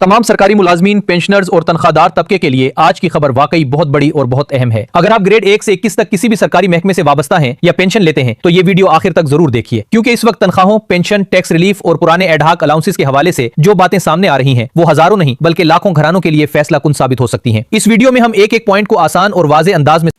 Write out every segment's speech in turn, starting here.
तमाम सरकारी मुलाजमीन, पेंशनर्स और तनख्वाहदार तबके के लिए आज की खबर वाकई बहुत बड़ी और बहुत अहम है। अगर आप ग्रेड 1 से 21 तक किसी भी सरकारी महकमे से वाबस्ता हैं या पेंशन लेते हैं तो ये वीडियो आखिर तक जरूर देखिए, क्योंकि इस वक्त तनख्वाहों, पेंशन, टैक्स रिलीफ और पुराने एडहाक अलाउंसेस के हवाले से जो बातें सामने आ रही हैं वो हजारों नहीं बल्कि लाखों घरानों के लिए फैसला कुन साबित हो सकती हैं। इस वीडियो में हम एक एक पॉइंट को आसान और वाज़ेह अंदाज में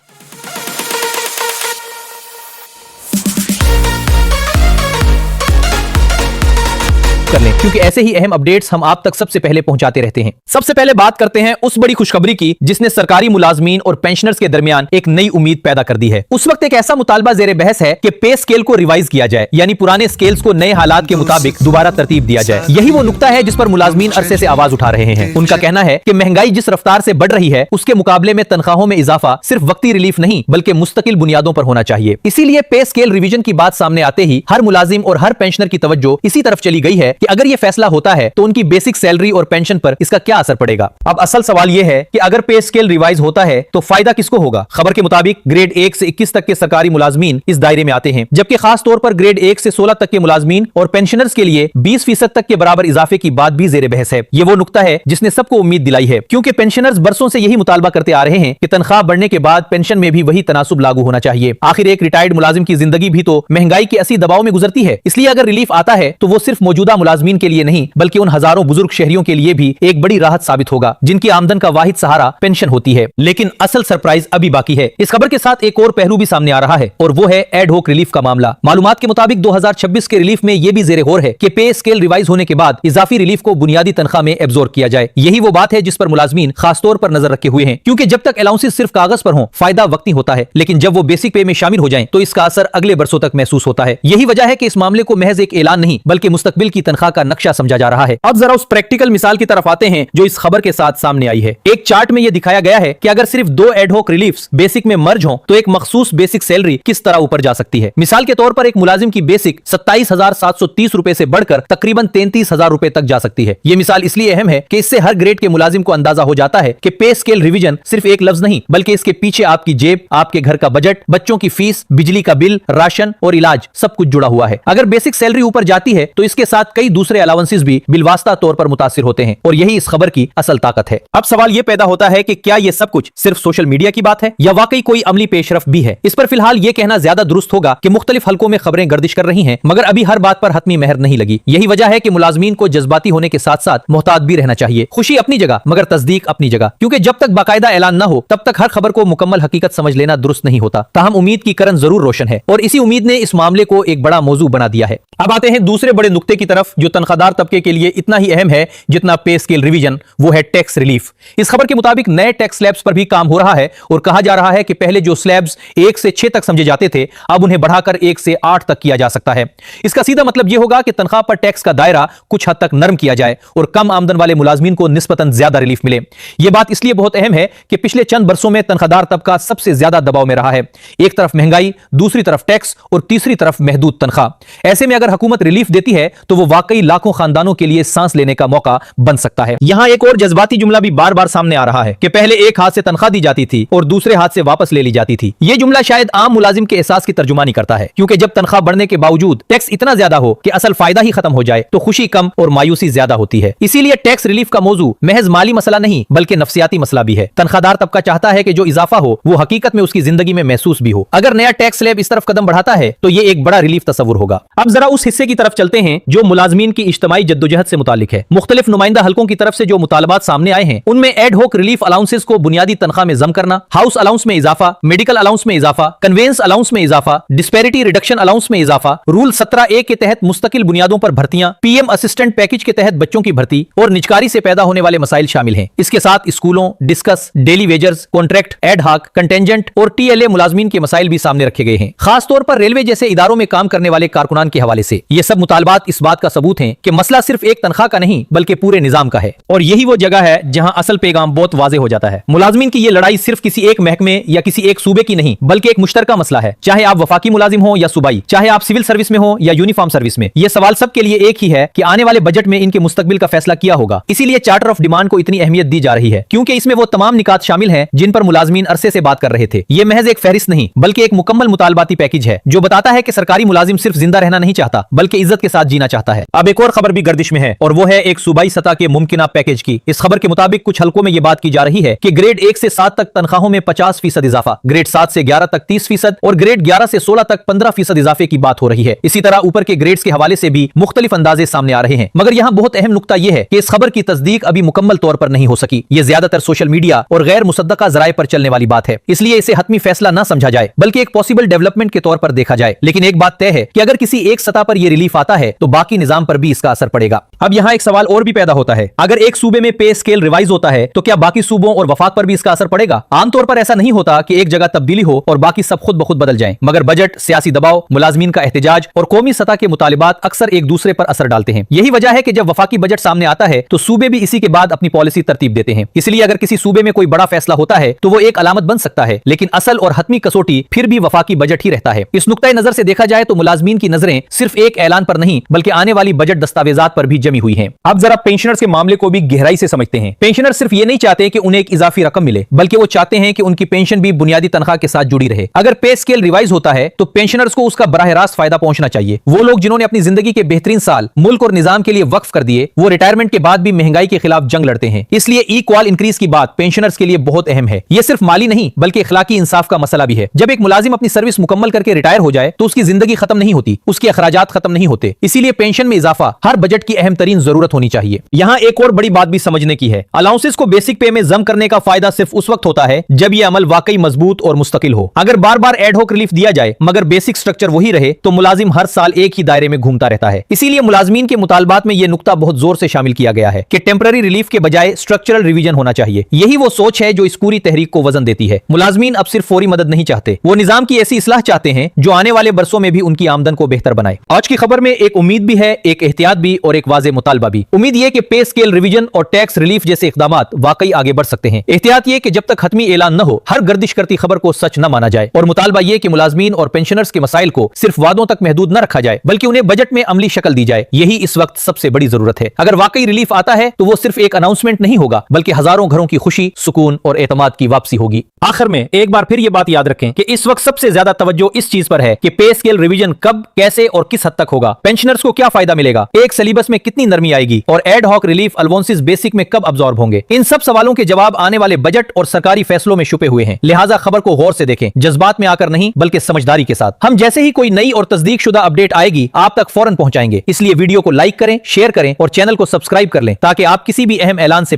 कर लें, क्योंकि ऐसे ही अहम अपडेट्स हम आप तक सबसे पहले पहुंचाते रहते हैं। सबसे पहले बात करते हैं उस बड़ी खुशखबरी की जिसने सरकारी मुलाजमीन और पेंशनर्स के दरमियान एक नई उम्मीद पैदा कर दी है। उस वक्त एक ऐसा मुतालबा जेर बहस है कि पे स्केल को रिवाइज किया जाए, यानी पुराने स्केल्स को नए हालात के मुताबिक दोबारा तरतीब दिया जाए। यही वो नुक्ता है जिस पर मुलाजमीन अरसे से आवाज उठा रहे हैं। उनका कहना है कि महंगाई जिस रफ्तार से बढ़ रही है उसके मुकाबले में तनख्वाहों में इजाफा सिर्फ वक्ती रिलीफ नहीं बल्कि मुस्तकिल बुनियादों पर होना चाहिए। इसीलिए पे स्केल रिवीजन की बात सामने आते ही हर मुलाजिम और हर पेंशनर की तवज्जो इसी तरफ चली गई है कि अगर यह फैसला होता है तो उनकी बेसिक सैलरी और पेंशन पर इसका क्या असर पड़ेगा। अब असल सवाल यह है कि अगर पे स्केल रिवाइज होता है तो फायदा किसको होगा। खबर के मुताबिक ग्रेड 1 से 21 तक के सरकारी मुलाजमीन इस दायरे में आते हैं, जबकि खास तौर पर ग्रेड 1 से 16 तक के मुलाजमीन और पेंशनर्स के लिए 20% तक के बराबर इजाफे की बात भी जेर बहस है। यह वो नुक्ता है जिसने सबको उम्मीद दिलाई है, क्योंकि पेंशनर्स बरसों से यही मुतालबा करते आ रहे हैं कि तनख्वाह बढ़ने के बाद पेंशन में भी वही तनासुब लागू होना चाहिए। आखिर एक रिटायर्ड मुलाजिम की जिंदगी भी तो महंगाई के ऐसी दबाव में गुजरती है, इसलिए अगर रिलीफ आता है तो वो सिर्फ मौजूदा मुलाजमीन के लिए नहीं बल्कि उन हजारों बुजुर्ग शहरियों के लिए भी एक बड़ी राहत साबित होगा जिनकी आमदन का वाहिद सहारा पेंशन होती है। लेकिन असल सरप्राइज अभी बाकी है। इस खबर के साथ एक और पहलू भी सामने आ रहा है और वो है एड होक रिलीफ का मामला। मालूमात के मुताबिक 2026 के रिलीफ में यह भी जेर गौर है कि पे स्केल रिवाइज होने के बाद इजाफी रिलीफ को बुनियादी तनख्वाह में एब्जॉर्ब किया जाए। यही वो बात है जिस पर मुलाजमीन खासतौर पर नजर रखे हुए हैं, क्योंकि जब तक अलाउंसेस सिर्फ कागज पर हो फायदा वक्ती होता है, लेकिन जब वो बेसिक पे में शामिल हो जाए तो इसका असर अगले बरसों तक महसूस होता है। यही वजह है कि इस मामले को महज एक ऐलान नहीं बल्कि मुस्तकबिल की तनख्वाह का नक्शा समझा जा रहा है। अब जरा उस प्रैक्टिकल मिसाल की तरफ आते हैं जो इस खबर के साथ सामने आई है। एक चार्ट में यह दिखाया गया है कि अगर सिर्फ 2 एडहॉक रिलीफ्स बेसिक में मर्ज हों तो एक मखसूस बेसिक सैलरी किस तरह ऊपर जा सकती है। मिसाल के तौर पर एक मुलाजिम की बेसिक 27,730 रुपए से बढ़कर तकरीबन 33,000 रुपए तक जा सकती है। यह मिसाल इसलिए अहम है कि इससे हर ग्रेड के मुलाजिम को अंदाजा हो जाता है कि पे स्केल रिवीजन सिर्फ एक लफ्ज नहीं बल्कि इसके पीछे आपकी जेब, आपके घर का बजट, बच्चों की फीस, बिजली का बिल, राशन और इलाज सब कुछ जुड़ा हुआ है। अगर बेसिक सैलरी ऊपर जाती है तो इसके साथ कई दूसरे अलाउंसेस भी बिलवास्ता तौर पर मुतासिर होते हैं और यही इस खबर की असल ताकत है। अब सवाल यह पैदा होता है कि क्या यह सब कुछ सिर्फ सोशल मीडिया की बात है या वाकई कोई अमली पेशरफ भी है। इस पर फिलहाल यह कहना ज्यादा दुरुस्त होगा कि मुख्तलिफ हलकों में खबरें गर्दिश कर रही हैं, मगर अभी हर बात पर हतमी मेहर नहीं लगी। यही वजह है कि मुलाजमीन को जज्बाती होने के साथ साथ मोहतात भी रहना चाहिए। खुशी अपनी जगह मगर तस्दीक अपनी जगह, क्योंकि जब तक बाकायदा ऐलान न हो तब तक हर खबर को मुकम्मल हकीकत समझ लेना दुरुस्त नहीं होता। ताहम उम्मीद की किरण जरूर रोशन है और इसी उम्मीद ने इस मामले को एक बड़ा मौजू बना दिया है। अब आते हैं दूसरे बड़े नुक्ते की तरफ जो तनख्वाहदार तबके के लिए इतना ही अहम है जितना पे स्केल रिवीजन, वो है टैक्स रिलीफ। इस खबर के मुताबिक नए टैक्स स्लैब्स पर भी काम हो रहा है और कहा जा रहा है कि पहले जो स्लैब्स 1 से 6 तक समझे जाते थे अब उन्हें बढ़ाकर 1 से 8 तक किया जा सकता है। इसका सीधा मतलब यह होगा कि तनख्वाह पर टैक्स का दायरा कुछ हद तक नरम किया जाए और कम आमदन वाले मुलाजमीन को निस्बतन ज्यादा रिलीफ मिले। यह बात इसलिए बहुत अहम है कि पिछले चंद बरसों में तनख्वाहदार तबका सबसे ज्यादा दबाव में रहा है। एक तरफ महंगाई, दूसरी तरफ टैक्स और तीसरी तरफ महदूद तनख्वाह। ऐसे में अगर हुकूमत रिलीफ देती है तो वो वाकई लाखों खानदानों के लिए सांस लेने का मौका बन सकता है। यहां एक और जज्बाती जुमला भी बार बार सामने आ रहा है कि पहले एक हाथ से तनख्वाह दी जाती थी और दूसरे हाथ से वापस ले ली जाती थी। यह जुमला शायद आम मुलाजिम के एहसास की तर्जुमानी करता है, क्योंकि जब तनख्वाह बढ़ने के बावजूद टैक्स इतना ज्यादा हो कि असल फायदा ही खत्म हो जाए तो खुशी कम और मायूसी ज्यादा होती है। इसीलिए टैक्स रिलीफ का मौजू महज माली मसला नहीं बल्कि नफ्सियाती मसला भी है। तनख्वाहदार तबका चाहता है कि जो इजाफा हो वो हकीकत में उसकी जिंदगी में महसूस भी हो। अगर नया टैक्स स्लैब इस तरफ कदम बढ़ाता है तो ये एक बड़ा रिलीफ तस्वुर होगा। अब जरा उस हिस्से की तरफ चलते हैं जो मुलाजमीन की इज्तिमाई जद्दोजहद से मुतालिक है। मुख्तलिफ नुमाइंदा हलकों की तरफ से जो मुतालबात सामने आए हैं उनमें एड होक रिलीफ अलाउंसेस को बुनियादी तनख्वाह में जम करना, हाउस अलाउंस में इजाफा, मेडिकल अलाउंस में इजाफा, कन्वेंस अलाउंस में इजाफा, डिस्पैरिटी रिडक्शन अलाउंस में इजाफा, रूल 17A के तहत मुस्तकिल बुनियादों पर भर्तियां, पीएम असिस्टेंट पैकेज के तहत बच्चों की भर्ती और निजकारी से पैदा होने वाले मसाइल शामिल हैं। इसके साथ स्कूलों, डिस्कस, daily wagers, contract, ad hoc, contingent और TLA मुलाजमीन के मसाइल भी सामने रखे गए हैं, खासतौर पर रेलवे जैसे इदारों में काम करने वाले कारकुनान के हवाले से। ये सब मुतालबात इस बात का सबूत हैं कि मसला सिर्फ एक तनख्वाह का नहीं बल्कि पूरे निजाम का है और यही वो जगह है जहां असल पैगाम बहुत वाज़ेह हो जाता है। मुलाजमीन की ये लड़ाई सिर्फ किसी एक महकमे या किसी एक सूबे की नहीं बल्कि एक मुश्तरका मसला है। चाहे आप वफाकी मुलाजिम हो या सूबाई, चाहे आप सिविल सर्विस में हो या यूनिफॉर्म सर्विस में, ये सवाल सबके लिए एक ही है कि आने वाले बजट में इनके मुस्तकबिल का फैसला किया होगा। इसीलिए चार्टर ऑफ डिमांड को इतनी अहमियत दी जा रही है, क्योंकि इसमें वो तमाम निकात शामिल हैं जिन पर मुलाजमीन अरसे से बात कर रहे थे। ये महज एक फहरिस्त नहीं बल्कि एक मुकम्मल मुतालबाती पैकेज है जो बताता है कि सरकारी मुलाजिम सिर्फ जिंदा रहना नहीं चाहता बल्कि इज्जत के साथ जीना चाहता है। अब एक और खबर भी गर्दिश में है और वो है एक सूबाई सतह के मुमकिन पैकेज की। इस खबर के मुताबिक कुछ हलकों में यह बात की जा रही है कि ग्रेड 1 से 7 तक तनख्वाहों में 50% इजाफा, ग्रेड 7 से 11 तक 30% और ग्रेड 11 से 16 तक 15% इजाफे की बात हो रही है। इसी तरह ऊपर के ग्रेड्स के हवाले से भी मुख्तलिफ अंदाजे सामने आ रहे हैं, मगर यहाँ बहुत अहम नुकता यह है कि इस खबर की तस्दीक अभी मुकम्मल तौर पर नहीं हो सकी। ये ज्यादातर सोशल मीडिया और गैर मुसद्दका जराए पर चलने वाली बात है, इसलिए इसे हतमी फैसला न समझा जाए बल्कि एक पॉसिबल डेवलपमेंट के तौर पर देखा जाए। लेकिन एक बात तय है कि अगर किसी एक सतह पर यह रिलीफ आता है तो बाकी निजाम पर भी इसका असर पड़ेगा। अब यहाँ एक सवाल और भी पैदा होता है, अगर एक सूबे में पे स्केल रिवाइज होता है तो क्या बाकी सूबों और वफाक पर भी इसका असर पड़ेगा? आमतौर पर ऐसा नहीं होता कि एक जगह तब्दीली हो और बाकी सब खुद ब खुद बदल जाएं, मगर बजट, सियासी दबाव, मुलाजमीन का एहतजाज और कौमी सतह के मुतालिबात अक्सर एक दूसरे पर असर डालते हैं। यही वजह है कि जब वफाकी बजट सामने आता है तो सूबे भी इसी के बाद अपनी पॉलिसी तरतीब देते हैं। इसलिए अगर किसी सूबे में कोई बड़ा फैसला होता है तो वो एक अलामत बन सकता है, लेकिन असल और हतमी कसौटी फिर भी वफाकी बजट ही रहता है। इस नुक्ता नजर से देखा जाए तो मुलाजमीन की नजरें सिर्फ एक ऐलान पर नहीं बल्कि आने वाली बजट दस्तावेजात पर भी जमी हुई हैं। अब जरा पेंशनर्स के मामले को भी गहराई से समझते हैं। पेंशनर सिर्फ ये नहीं चाहते कि उन्हें एक इजाफी रकम मिले, बल्कि वो चाहते हैं कि उनकी पेंशन भी बुनियादी तनख्वाह के साथ जुड़ी रहे। अगर पे स्केल रिवाइज होता है तो पेंशनर्स को उसका बराह रास्त फायदा पहुंचना चाहिए। वो लोग जिन्होंने अपनी जिंदगी के बेहतरीन साल मुल्क और निजाम के लिए वक्फ कर दिए, वो रिटायरमेंट के बाद भी महंगाई के खिलाफ जंग लड़ते हैं। इसलिए इक्वल इंक्रीज की बात पेंशनर्स के लिए बहुत अहम है। यह सिर्फ माली नहीं बल्कि इखलाकी इंसाफ का मसला भी है। जब एक मुलाजिम अपनी सर्विस मुकम्मल करके रिटायर हो जाए तो उसकी जिंदगी खत्म नहीं होती, उसके अखराजात खत्म नहीं होते। इसीलिए पेंशन में इजाफा हर बजट की अहम तरीन जरूरत होनी चाहिए। यहाँ एक और बड़ी बात भी समझने की है, अलाउंसेस को बेसिक पे में जम करने का फायदा सिर्फ उस वक्त होता है जब यह अमल वाकई मजबूत और मुस्तकिल हो। अगर बार बार एडहॉक रिलीफ दिया जाए मगर बेसिक स्ट्रक्चर वही रहे तो मुलाजिम हर साल एक ही दायरे में घूमता रहता है। इसीलिए मुलाजमीन के मुतालबात में यह नुक्ता बहुत जोर से शामिल किया गया है कि टेम्पररी रिलीफ के बजाय स्ट्रक्चरल रिवीजन होना चाहिए। यही वो सोच है जो इस पूरी तहरीक को वजन देती है। मुलाजमीन अब सिर्फ फौरी मदद नहीं चाहते, वो निजाम की ऐसी इस्लाह चाहते हैं जो आने वाले बरसों में भी उनकी आमदन को बेहतर बनाए। आज की खबर में एक उम्मीद भी है, एक एहतियात भी और एक वाज़ेह मुतालबा भी। उम्मीद यह कि पे स्केल रिवीजन और टैक्स रिलीफ जैसे इक़दामात वाकई आगे बढ़ सकते हैं। एहतियात यह कि जब तक हतमी ऐलान न हो हर गर्दिश करती खबर को सच न माना जाए, और मुतालबा यह कि मुलाजमीन और पेंशनर्स के मसाइल को सिर्फ वादों तक महदूद न रखा जाए बल्कि उन्हें बजट में अमली शक्ल दी जाए। यही इस वक्त सबसे बड़ी जरूरत है। अगर वाकई रिलीफ आता है तो वो सिर्फ एक अनाउंसमेंट नहीं होगा बल्कि हजारों घरों की खुशी, सुकून और एतमाद की वापसी होगी। आखिर में एक बार फिर ये बात याद रखें कि इस वक्त सबसे ज्यादा तवज्जो इस चीज पर है कि पे स्केल रिवीजन कब, कैसे और किस हद तक होगा, पेंशनर्स को क्या फायदा मिलेगा, एक सिलेबस में कितनी नरमी आएगी और ad hoc relief allowances basic में कब अब्सॉर्ब होंगे। इन सब सवालों के जवाब आने वाले बजट और सरकारी फैसलों में छुपे हुए हैं। लिहाजा खबर को गौर से देखें, जज्बात में आकर नहीं बल्कि समझदारी के साथ। हम जैसे ही कोई नई और तस्दीक शुदा अपडेट आएगी आप तक फौरन पहुंचाएंगे। इसलिए वीडियो को लाइक करें, शेयर करें और चैनल को सब्सक्राइब कर लें ताकि आप किसी भी अहम ऐलान से